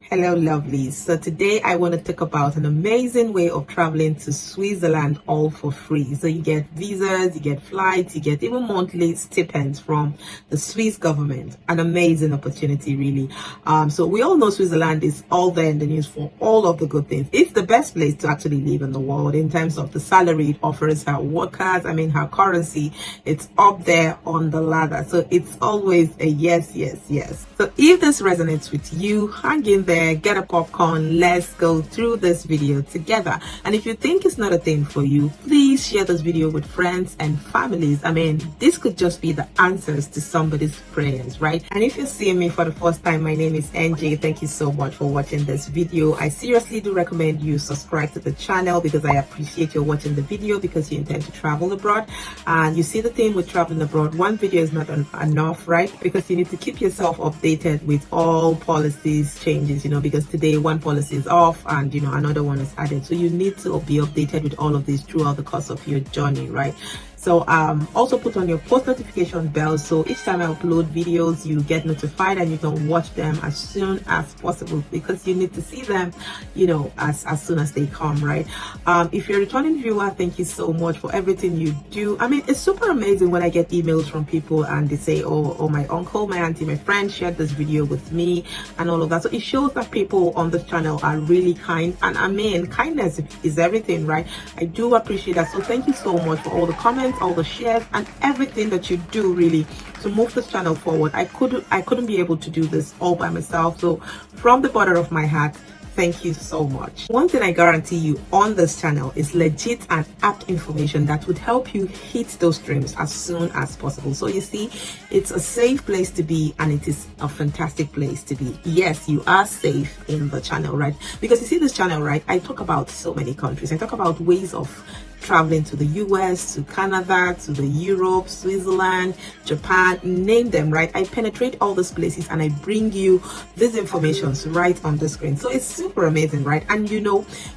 Hello, lovelies. So today I want to talk about an amazing way of traveling to Switzerland all for free. So you get visas, you get flights, you get even monthly stipends from the Swiss government. An amazing opportunity, really. So we all know Switzerland is all there in the news for all of the good things. It's the best place to actually live in the world in terms of the salary it offers her workers. Her currency, it's up there on the ladder. So it's always a yes, yes, yes. So if this resonates with you, hang in there, get a popcorn, let's go through this video together. And if you think it's not a thing for you, please share this video with friends and families. This could just be the answers to somebody's prayers, right? And if you're seeing me for the first time, my name is NJ. Thank you so much for watching this video. I seriously do recommend you subscribe to the channel because I appreciate you watching the video because you intend to travel abroad. And you see the thing with traveling abroad, one video is not enough, right? Because you need to keep yourself updated with all policies changes, because today one policy is off and another one is added, so you need to be updated with all of this throughout the course of your journey, right? So also put on your post notification bell so each time I upload videos you get notified and you can watch them as soon as possible because you need to see them as soon as they come, right? If you're a returning viewer, thank you so much for everything you do. It's super amazing when I get emails from people and they say, oh, my uncle, my auntie, my friend shared this video with me and all of that. So it shows that people on this channel are really kind, and kindness is everything, right? I do appreciate that. So thank you so much for all the comments, all the shares, and everything that you do really to move this channel forward. I couldn't be able to do this all by myself. So from the bottom of my heart, thank you so much. One thing I guarantee you on this channel is legit and apt information that would help you hit those dreams as soon as possible. So you see, it's a safe place to be and it is a fantastic place to be. Yes, you are safe in the channel, right? Because you see this channel, right? I talk about so many countries. I talk about ways of traveling to the US, to Canada, to the Europe, Switzerland, Japan, name them, right? I penetrate all those places and I bring you these informations right on the screen. So it's super amazing, right? And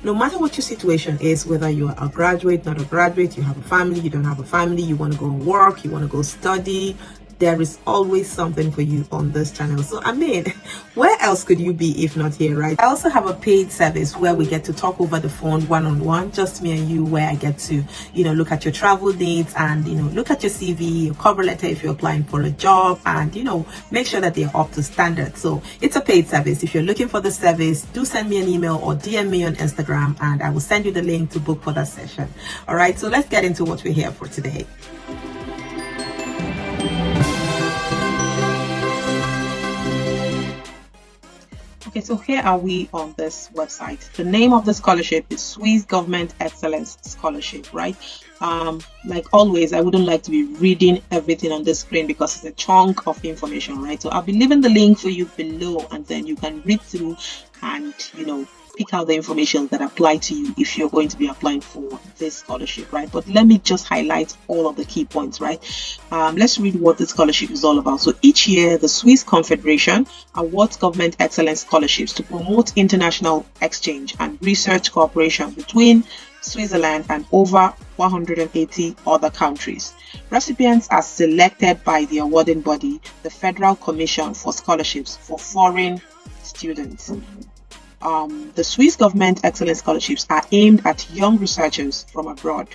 no matter what your situation is, whether you're a graduate, not a graduate, you have a family, you don't have a family, you want to go work, you want to go study, there is always something for you on this channel. So where else could you be if not here, right? I also have a paid service where we get to talk over the phone one-on-one, just me and you, where I get to look at your travel needs and look at your CV, your cover letter if you're applying for a job, and make sure that they're up to standard. So it's a paid service. If you're looking for the service, do send me an email or DM me on Instagram and I will send you the link to book for that session. All right, so let's get into what we're here for today. Okay, so here are we on this website. The name of the scholarship is Swiss Government Excellence Scholarship, right? Like always, I wouldn't like to be reading everything on the screen because it's a chunk of information, right? So I'll be leaving the link for you below and then you can read through and, pick out the information that apply to you if you're going to be applying for this scholarship, right? But let me just highlight all of the key points, right? Let's read what the scholarship is all about. So each year, the Swiss Confederation awards government excellence scholarships to promote international exchange and research cooperation between Switzerland and over 180 other countries. Recipients are selected by the awarding body, the Federal Commission for Scholarships for Foreign Students. The Swiss Government Excellence Scholarships are aimed at young researchers from abroad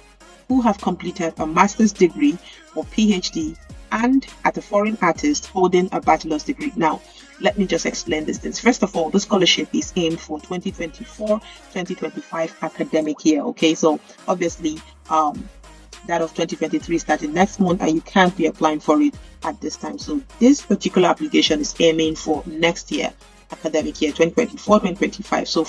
who have completed a master's degree or PhD and at a foreign artist holding a bachelor's degree. Now, let me just explain these things. First of all, the scholarship is aimed for 2024-2025 academic year. Okay, so obviously, that of 2023 starting next month and you can't be applying for it at this time. So this particular application is aiming for next year, academic year 2024-2025, so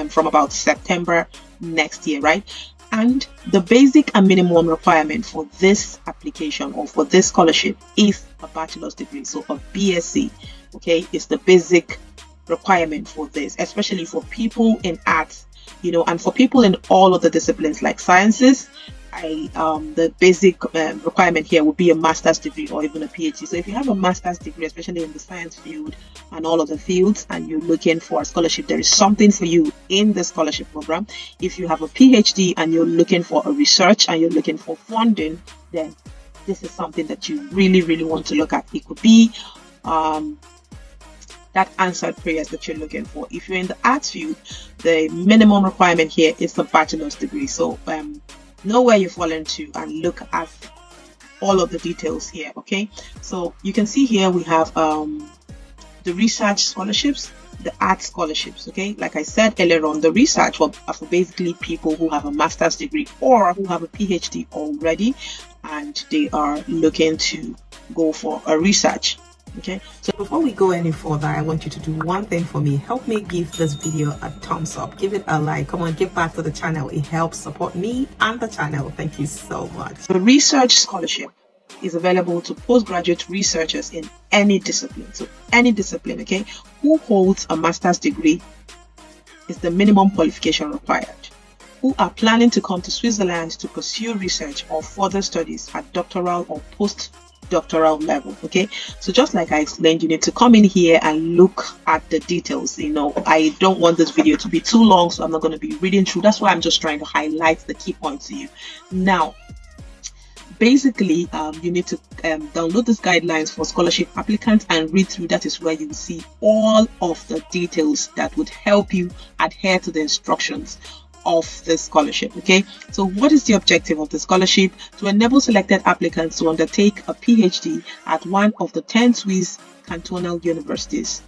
from about September next year, right? And the basic and minimum requirement for this application or for this scholarship is a bachelor's degree, so a BSc, okay, is the basic requirement for this, especially for people in arts, and for people in all of the disciplines like sciences. The basic requirement here would be a master's degree or even a PhD. So if you have a master's degree, especially in the science field and all of the fields, and you're looking for a scholarship, there is something for you in the scholarship program. If you have a PhD and you're looking for a research and you're looking for funding, then this is something that you really, really want to look at. It could be that answered prayers that you're looking for. If you're in the arts field, the minimum requirement here is a bachelor's degree. So know where you fall into and look at all of the details here. Okay, so you can see here we have the research scholarships, the art scholarships. Okay, like I said earlier on, the research are for basically people who have a master's degree or who have a PhD already and they are looking to go for a research. Okay, so before we go any further, I want you to do one thing for me. Help me give this video a thumbs up, give it a like. Come on, give back to the channel. It helps support me and the channel. Thank you so much. The research scholarship is available to postgraduate researchers in any discipline. So any discipline, okay, who holds a master's degree is the minimum qualification required, who are planning to come to Switzerland to pursue research or further studies at doctoral or postdoctoral level. Okay, so just like I explained, you need to come in here and look at the details. You know, I don't want this video to be too long, so I'm not going to be reading through. That's why I'm just trying to highlight the key points to you. Now, basically, you need to download these guidelines for scholarship applicants and read through. That is where you will see all of the details that would help you adhere to the instructions of the scholarship. Okay, so what is the objective of the scholarship? To enable selected applicants to undertake a PhD at one of the 10 Swiss cantonal universities.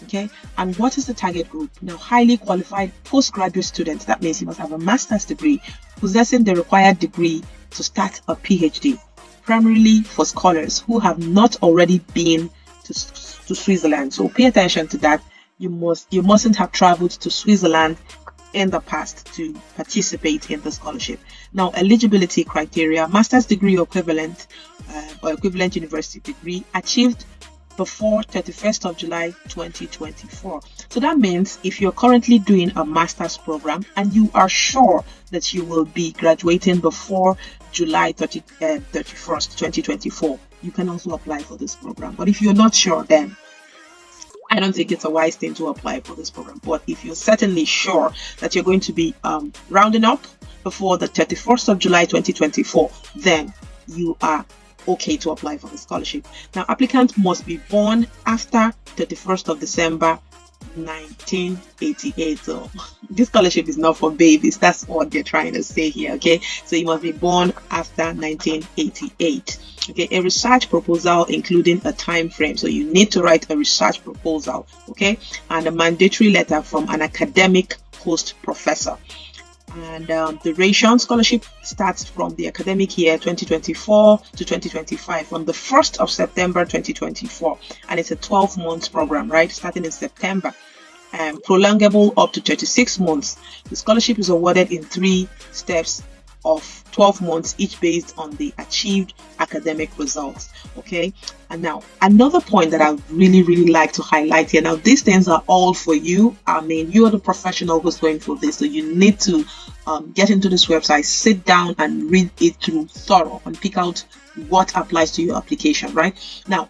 Okay, and what is the target group? Now, highly qualified postgraduate students. That means you must have a master's degree possessing the required degree to start a PhD, primarily for scholars who have not already been to Switzerland. So pay attention to that. You mustn't have traveled to Switzerland in the past to participate in the scholarship. Now, eligibility criteria: master's degree or equivalent university degree achieved before 31st of July 2024. So that means if you're currently doing a master's program and you are sure that you will be graduating before July 31st, 2024, you can also apply for this program. But if you're not sure, then I don't think it's a wise thing to apply for this program. But if you're certainly sure that you're going to be rounding up before the 31st of July 2024, then you are okay to apply for the scholarship. Now, applicants must be born after 31st of December 1988. So this scholarship is not for babies. That's what they're trying to say here. Okay, so you must be born after 1988. Okay, a research proposal including a time frame. So you need to write a research proposal. Okay, and a mandatory letter from an academic host professor. And duration: scholarship starts from the academic year 2024 to 2025, from the 1st of September 2024, and it's a 12-month program, right, starting in September, prolongable up to 36 months. The scholarship is awarded in 3 steps of 12 months, each based on the achieved academic results. Okay, and now another point that I really like to highlight here. Now, these things are all for you. I mean, you are the professional who's going for this, so you need to get into this website, sit down and read it through thorough and pick out what applies to your application. Right now,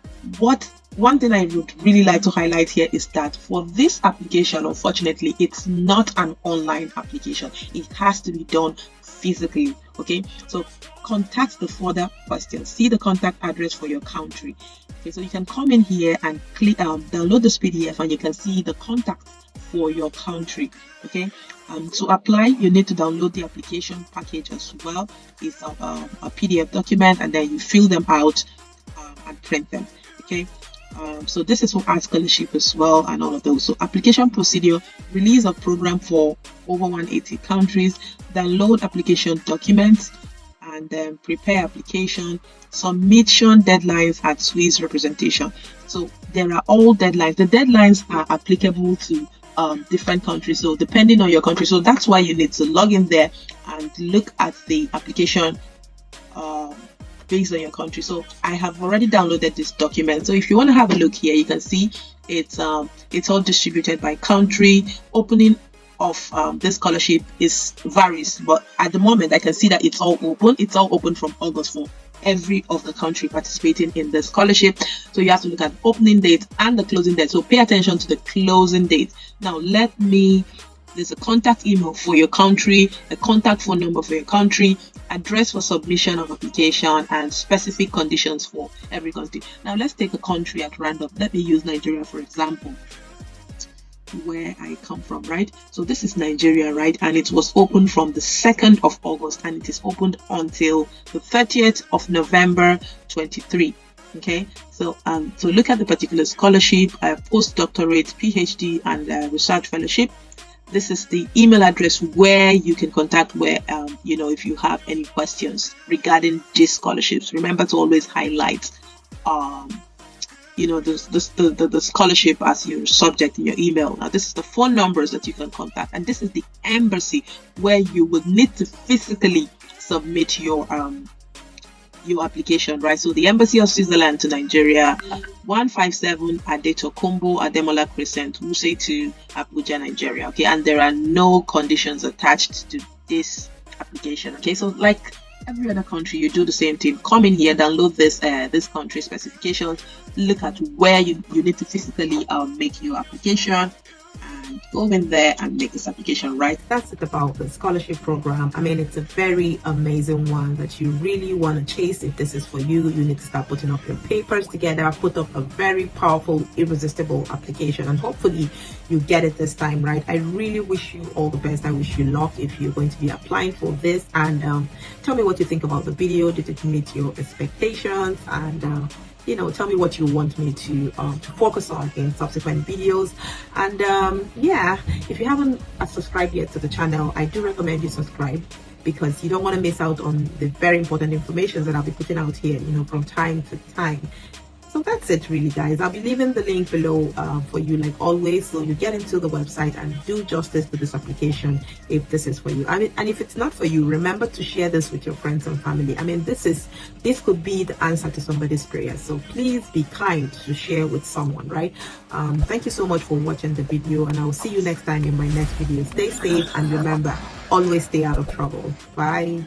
one thing I would really like to highlight here is that for this application, unfortunately, it's not an online application. It has to be done physically. Okay, so contact the further questions. See the contact address for your country. Okay, so you can come in here and click download this PDF and you can see the contact for your country. Okay, to apply, you need to download the application package as well. It's a PDF document, and then you fill them out and print them. Okay, so this is for art scholarship as well, and all of those. So application procedure: release of program for over 180 countries, download application documents, and then prepare application, submission deadlines at Swiss representation. So there are all deadlines. The deadlines are applicable to different countries, so depending on your country. So that's why you need to log in there and look at the application based on your country. So I have already downloaded this document, so if you want to have a look here, you can see it's all distributed by country. Opening of this scholarship varies, but at the moment I can see that it's all open from August for every of the country participating in the scholarship. So you have to look at the opening date and the closing date, so pay attention to the closing date. Now let me There's a contact email for your country, a contact phone number for your country, address for submission of application, and specific conditions for every country. Now let's take a country at random. Let me use Nigeria for example, where I come from, right? So this is Nigeria, right? And it was opened from the 2nd of August and it is opened until the 30th of November 23. Okay, so look at the particular scholarship, postdoctorate, PhD, and research fellowship. This is the email address where you can contact where if you have any questions regarding these scholarships. Remember to always highlight the scholarship as your subject in your email. Now this is the phone numbers that you can contact, and this is the embassy where you will need to physically submit your application, right? So the Embassy of Switzerland to Nigeria, 157 Adetokombo Ademola Crescent, Wuse to Abuja, Nigeria. Okay, and there are no conditions attached to this application. Okay, so like every other country, you do the same thing. Come in here, download this country specifications, look at where you need to physically make your application, and go in there and make this application, right? That's it about the scholarship program. I mean, it's a very amazing one that you really want to chase. If this is for you, you need to start putting up your papers together, put up a very powerful, irresistible application, and hopefully you get it this time, right? I really wish you all the best. I wish you luck if you're going to be applying for this, and tell me what you think about the video. Did it meet your expectations? And tell me what you want me to focus on in subsequent videos. And yeah, if you haven't subscribed yet to the channel, I do recommend you subscribe, because you don't want to miss out on the very important information that I'll be putting out here, from time to time. So that's it really, guys. I'll be leaving the link below for you like always, so you get into the website and do justice to this application if this is for you. I mean, and if it's not for you, remember to share this with your friends and family. I mean, this could be the answer to somebody's prayer, so please be kind to share with someone, right? Thank you so much for watching the video, and I will see you next time in my next video. Stay safe, and remember, always stay out of trouble. Bye.